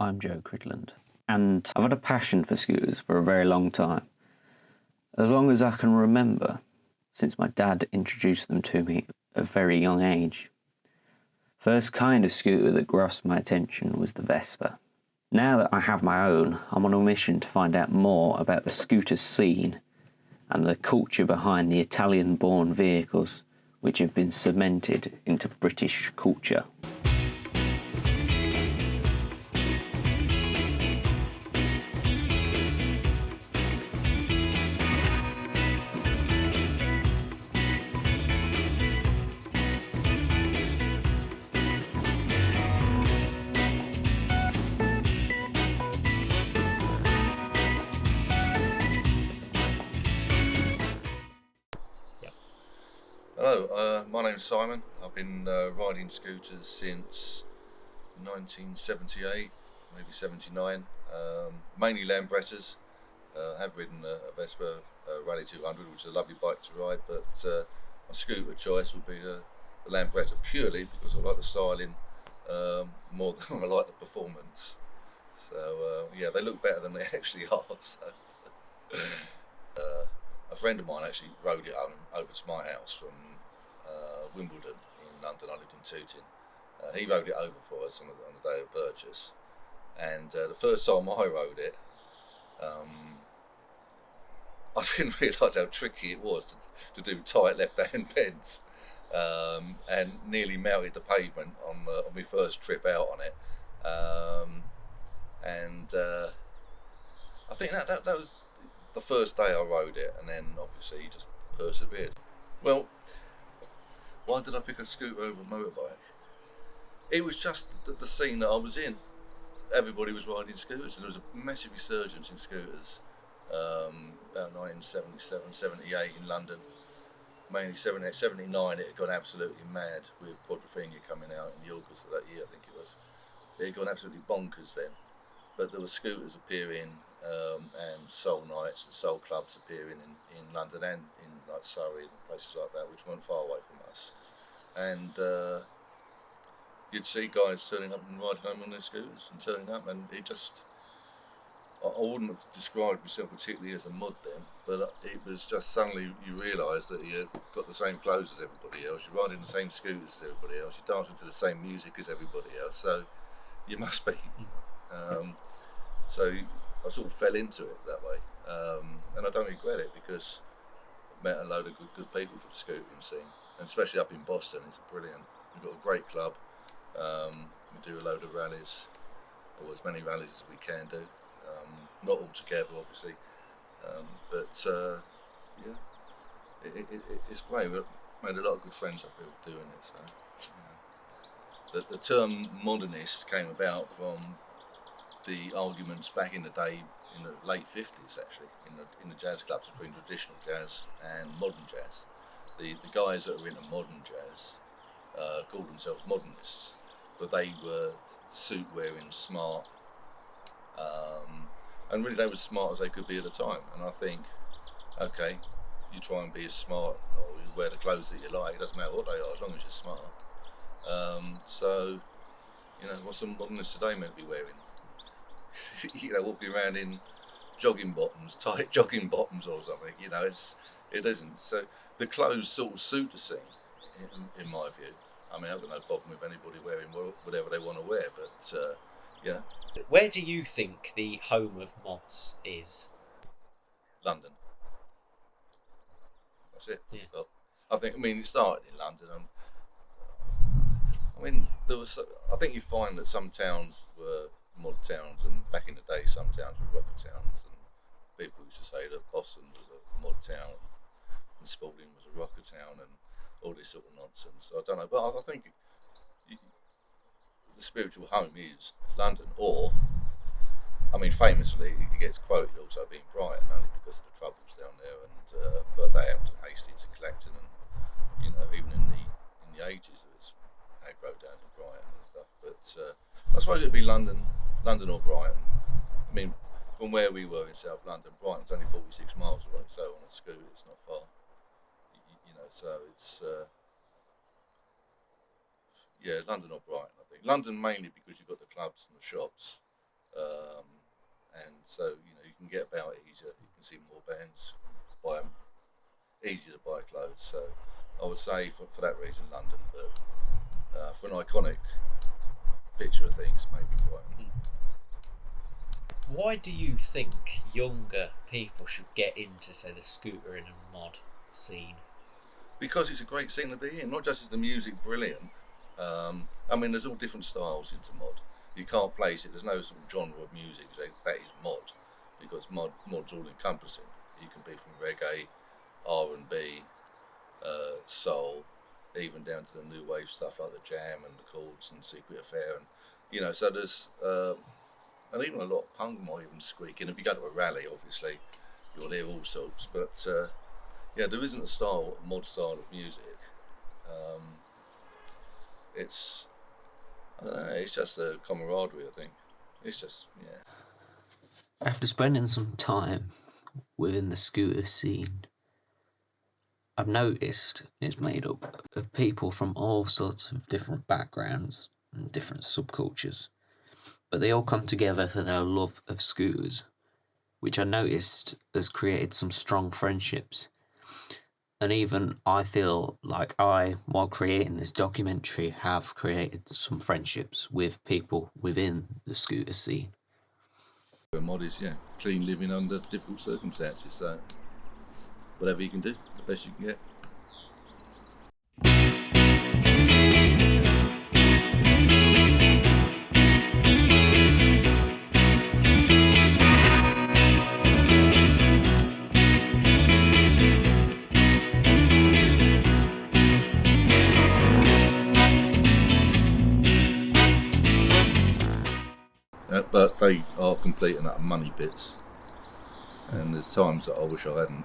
I'm Joe Cridland, and I've had a passion for scooters for a very long time. As long as I can remember, since my dad introduced them to me at a very young age. First kind of scooter that grasped my attention was the Vespa. Now that I have my own, I'm on a mission to find out more about the scooter scene and the culture behind the Italian-born vehicles which have been cemented into British culture. Hello, my name's Simon. I've been riding scooters since 1978, maybe 79. Mainly Lambrettas. Have ridden a Vespa Rally 200, which is a lovely bike to ride, but my scooter choice would be the Lambretta, purely because I like the styling more than I like the performance. So yeah, they look better than they actually are. So. A friend of mine actually rode it over to my house from Wimbledon in London. I lived in Tooting. He rode it over for us on the day of purchase, and the first time I rode it, I didn't realise how tricky it was to do tight left-hand bends, and nearly melted the pavement on my first trip out on it. I think that was the first day I rode it, and then obviously you just persevered. Well, why did I pick a scooter over a motorbike? It was just the scene that I was in. Everybody was riding scooters, and there was a massive resurgence in scooters about 1977, 78 in London. Mainly 78, 79, it had gone absolutely mad with Quadrophenia coming out in the August of that year, I think it was. It had gone absolutely bonkers then. But there were scooters appearing and soul nights and soul clubs appearing in London and in like Surrey and places like that, which weren't far away from us. And you'd see guys turning up and riding home on their scooters and turning up, and it just, I wouldn't have described myself particularly as a mud then, but it was just suddenly you realise that you got the same clothes as everybody else, you're riding the same scooters as everybody else, you're dancing to the same music as everybody else, so you must be. So I sort of fell into it that way, and I don't regret it because I've met a load of good people for the scootering scene, and especially up in Boston. It's brilliant. We've got a great club. We do a load of rallies, or as many rallies as we can do. Not all together, obviously, but yeah, it's great. We've made a lot of good friends up here doing it. So, yeah. The term modernist came about from the arguments back in the day, in the late 50s actually, in the jazz clubs between traditional jazz and modern jazz. The guys that were into modern jazz called themselves modernists, but they were suit wearing, smart, and really they were as smart as they could be at the time. And I think, okay, you try and be as smart, or you wear the clothes that you like, it doesn't matter what they are as long as you're smart. So, you know, what's some modernists today meant to be wearing? You know, walking around in jogging bottoms, tight jogging bottoms or something, you know, it isn't. So the clothes sort of suit the scene, in my view. I mean, I've got no problem with anybody wearing whatever they want to wear, but, yeah. Where do you think the home of mods is? London. That's it, full Yeah. stop. I mean, it started in London, and I mean, I think you find that some towns were mod towns, and back in the day some towns were rocker towns, and people used to say that Boston was a mod town and Spalding was a rocker town and all this sort of nonsense. I don't know, but I think the spiritual home is London, or, I mean, famously it gets quoted also being Brighton, only because of the troubles down there, and but they happened to Hastings and Clacton, and you know, even in the 80s there was aggro down in Brighton and stuff, but I suppose it'd be London or Brighton. I mean, from where we were in South London, Brighton's only 46 miles away, so on a scooter it's not far. You know, so it's yeah, London or Brighton. I think London mainly because you've got the clubs and the shops, and so you can get about it easier. You can see more bands, buy 'em, easier to buy clothes. So I would say for that reason London, but for an iconic picture of things, maybe Brighton. Why do you think younger people should get into, say, the scootering and mod scene? Because it's a great scene to be in. Not just is the music brilliant. I mean, there's all different styles into mod. You can't place it. There's no sort of genre of music that is mod, because mod's all encompassing. You can be from reggae, R&B, soul, even down to the new wave stuff like the Jam and the Chords and Secret Affair, and so there's and even a lot of punk might even squeak in. If you go to a rally, obviously, you'll hear all sorts. But yeah, there isn't a mod style of music. It's I don't know. It's just a camaraderie. I think it's just After spending some time within the scooter scene, I've noticed it's made up of people from all sorts of different backgrounds and different subcultures, but they all come together for their love of scooters, which I noticed has created some strong friendships. And even I feel like while creating this documentary, have created some friendships with people within the scooter scene. a mod is clean living under difficult circumstances. So whatever you can do, the best you can get. But they are complete and utter money bits, and there's times that I wish I hadn't.